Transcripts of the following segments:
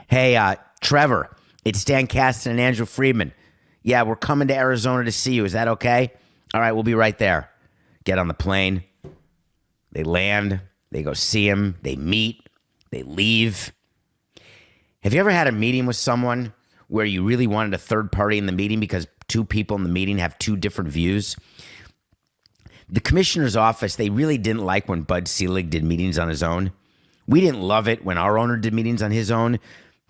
Hey, Trevor, it's Dan Caston and Andrew Friedman. Yeah, we're coming to Arizona to see you. Is that okay? All right, we'll be right there. Get on the plane. They land. They go see him. They meet. They leave. Have you ever had a meeting with someone where you really wanted a third party in the meeting because two people in the meeting have two different views? The commissioner's office, they really didn't like when Bud Selig did meetings on his own. We didn't love it when our owner did meetings on his own,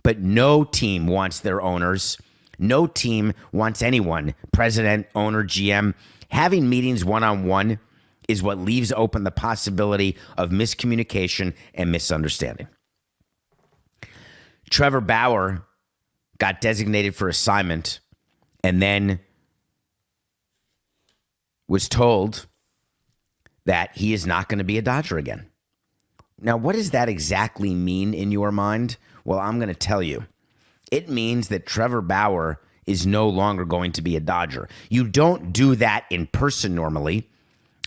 but no team wants their owners. No team wants anyone, president, owner, GM. Having meetings one-on-one is what leaves open the possibility of miscommunication and misunderstanding. Trevor Bauer got designated for assignment and then was told that he is not going to be a Dodger again. Now, what does that exactly mean in your mind? Well, I'm going to tell you. It means that Trevor Bauer is no longer going to be a Dodger. You don't do that in person normally,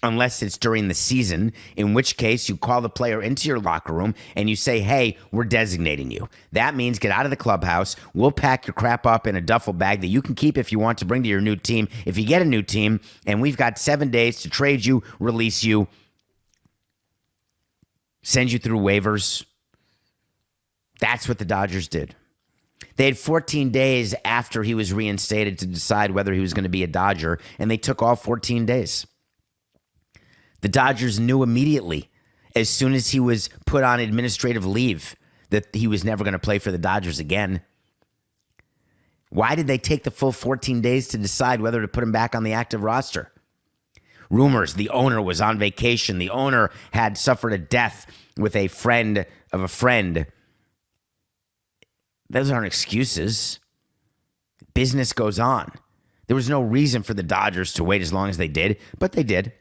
unless it's during the season, in which case you call the player into your locker room and you say, hey, we're designating you. That means get out of the clubhouse. We'll pack your crap up in a duffel bag that you can keep if you want to bring to your new team. If you get a new team, and we've got 7 days to trade you, release you, send you through waivers. That's what the Dodgers did. They had 14 days after he was reinstated to decide whether he was going to be a Dodger, and they took all 14 days. The Dodgers knew immediately, as soon as he was put on administrative leave, that he was never going to play for the Dodgers again. Why did they take the full 14 days to decide whether to put him back on the active roster? Rumors, the owner was on vacation. The owner had suffered a death with a friend of a friend. Those aren't excuses. Business goes on. There was no reason for the Dodgers to wait as long as they did, but they did.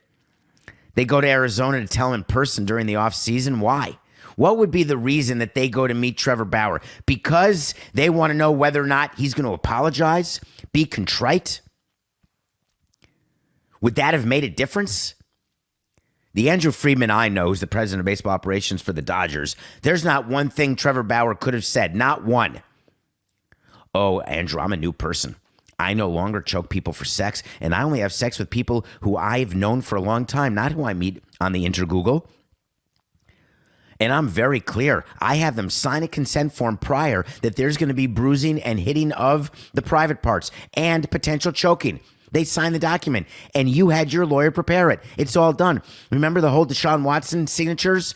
They go to Arizona to tell him in person during the offseason. Why? What would be the reason that they go to meet Trevor Bauer? Because they want to know whether or not he's going to apologize, be contrite? Would that have made a difference? The Andrew Friedman I know, who's the president of baseball operations for the Dodgers, there's not one thing Trevor Bauer could have said. Not one. Oh, Andrew, I'm a new person. I no longer choke people for sex, and I only have sex with people who I've known for a long time, not who I meet on the Intergoogle. And I'm very clear. I have them sign a consent form prior that there's going to be bruising and hitting of the private parts and potential choking. They signed the document, and you had your lawyer prepare it. It's all done. Remember the whole Deshaun Watson signatures,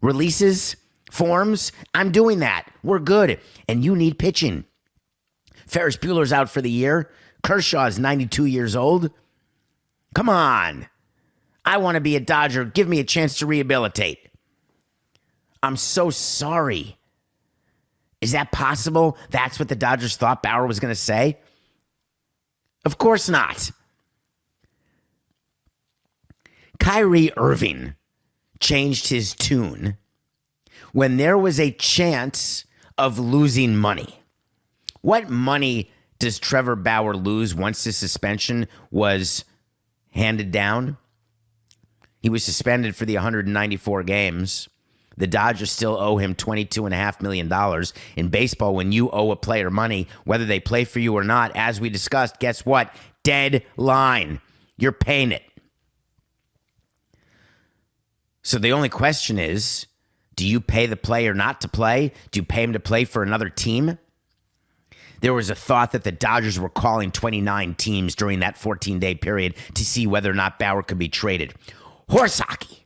releases, forms? I'm doing that. We're good. And you need pitching. Ferris Bueller's out for the year. Kershaw's 92 years old. Come on. I want to be a Dodger. Give me a chance to rehabilitate. I'm so sorry. Is that possible? That's what the Dodgers thought Bauer was going to say? Of course not. Kyrie Irving changed his tune when there was a chance of losing money. What money does Trevor Bauer lose once the suspension was handed down? He was suspended for the 194 games. The Dodgers still owe him $22.5 million. In baseball, when you owe a player money, whether they play for you or not, as we discussed, guess what? Deadline. You're paying it. So the only question is, do you pay the player not to play? Do you pay him to play for another team? There was a thought that the Dodgers were calling 29 teams during that 14-day period to see whether or not Bauer could be traded. Horse hockey.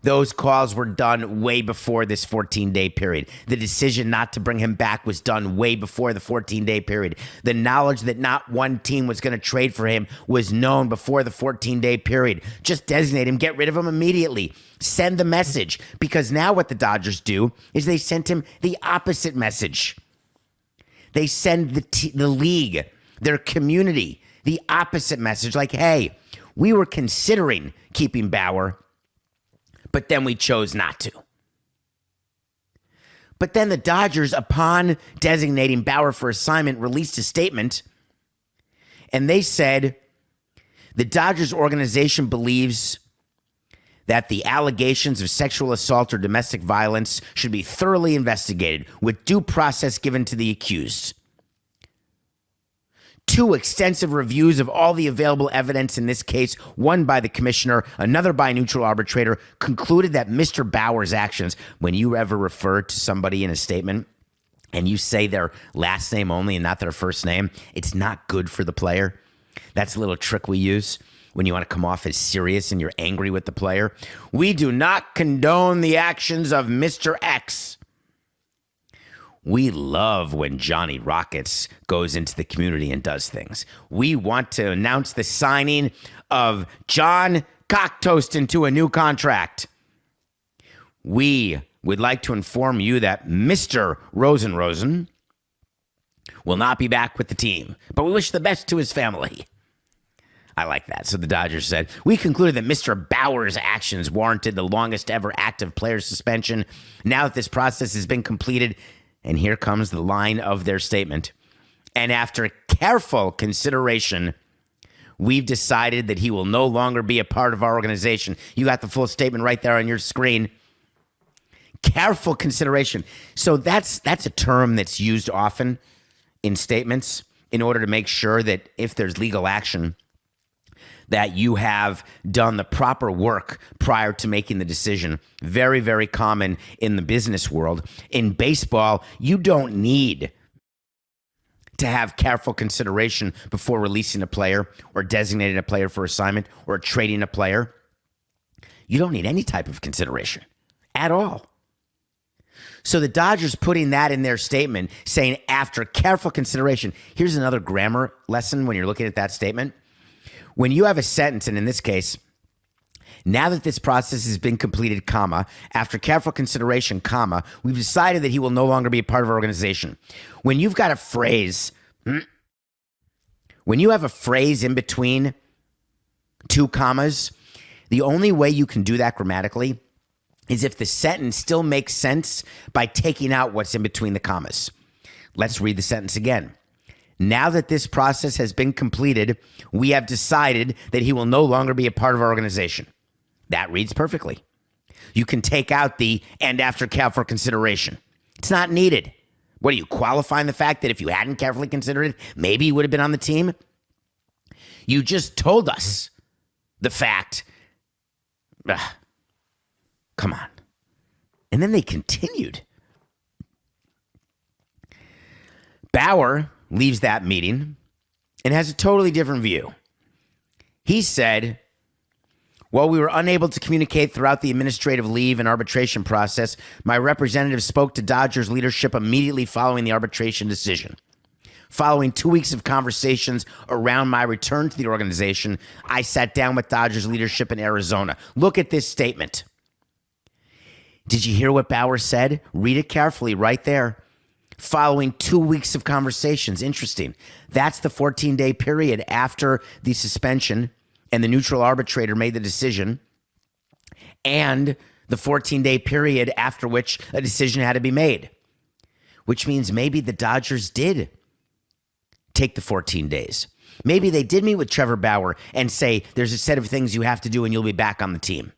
Those calls were done way before this 14-day period. The decision not to bring him back was done way before the 14-day period. The knowledge that not one team was going to trade for him was known before the 14-day period. Just designate him, get rid of him immediately. Send the message. Because now what the Dodgers do is they sent him the opposite message. They send the league, their community, the opposite message. Like, hey, we were considering keeping Bauer, but then we chose not to. But then the Dodgers, upon designating Bauer for assignment, released a statement, and they said the Dodgers organization believes that the allegations of sexual assault or domestic violence should be thoroughly investigated with due process given to the accused. 2 extensive reviews of all the available evidence in this case, one by the commissioner, another by a neutral arbitrator, concluded that Mr. Bauer's actions, when you ever refer to somebody in a statement and you say their last name only and not their first name, it's not good for the player. That's a little trick we use when you want to come off as serious and you're angry with the player. We do not condone the actions of Mr. X. We love when Johnny Rockets goes into the community and does things. We want to announce the signing of John Cocktoastin to a new contract. We would like to inform you that Mr. Rosen will not be back with the team, but we wish the best to his family. I like that. So the Dodgers said, we concluded that Mr. Bauer's actions warranted the longest ever active player suspension. Now that this process has been completed, and here comes the line of their statement, and after careful consideration, we've decided that he will no longer be a part of our organization. You got the full statement right there on your screen. Careful consideration. So that's a term that's used often in statements in order to make sure that if there's legal action, that you have done the proper work prior to making the decision. Very, very common in the business world. In baseball, you don't need to have careful consideration before releasing a player or designating a player for assignment or trading a player. You don't need any type of consideration at all. So the Dodgers putting that in their statement, saying after careful consideration. Here's another grammar lesson when you're looking at that statement. When you have a sentence, and in this case, now that this process has been completed, comma, after careful consideration, comma, we've decided that he will no longer be a part of our organization. When you've got a phrase, when you have a phrase in between 2 commas, the only way you can do that grammatically is if the sentence still makes sense by taking out what's in between the commas. Let's read the sentence again. Now that this process has been completed, we have decided that he will no longer be a part of our organization. That reads perfectly. You can take out the and after careful consideration. It's not needed. What are you qualifying the fact that if you hadn't carefully considered it, maybe he would have been on the team? You just told us the fact. Come on. And then they continued. Bauer leaves that meeting and has a totally different view. He said, while we were unable to communicate throughout the administrative leave and arbitration process, my representative spoke to Dodgers leadership immediately following the arbitration decision. Following 2 weeks of conversations around my return to the organization, I sat down with Dodgers leadership in Arizona. Look at this statement. Did you hear what Bauer said? Read it carefully right there. Following 2 weeks of conversations. Interesting. That's the 14-day period after the suspension and the neutral arbitrator made the decision, and the 14-day period after which a decision had to be made, which means maybe the Dodgers did take the 14 days. Maybe they did meet with Trevor Bauer and say, there's a set of things you have to do and you'll be back on the team.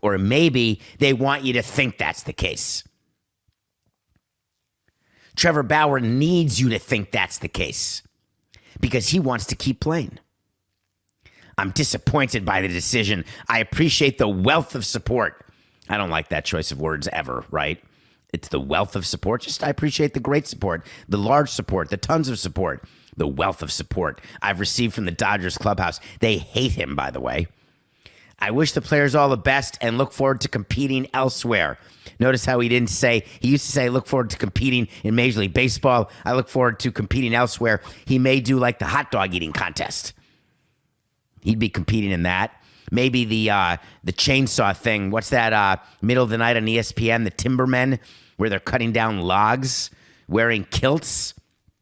Or maybe they want you to think that's the case. Trevor Bauer needs you to think that's the case because he wants to keep playing. I'm disappointed by the decision. I appreciate the wealth of support. I don't like that choice of words ever, right? It's the wealth of support. Just I appreciate the great support, the large support, the tons of support, the wealth of support I've received from the Dodgers clubhouse. They hate him, by the way. I wish the players all the best and look forward to competing elsewhere. Notice how he didn't say, he used to say, I look forward to competing in Major League Baseball. I look forward to competing elsewhere. He may do like the hot dog eating contest. He'd be competing in that. Maybe the chainsaw thing. What's that middle of the night on ESPN, the Timbermen, where they're cutting down logs, wearing kilts.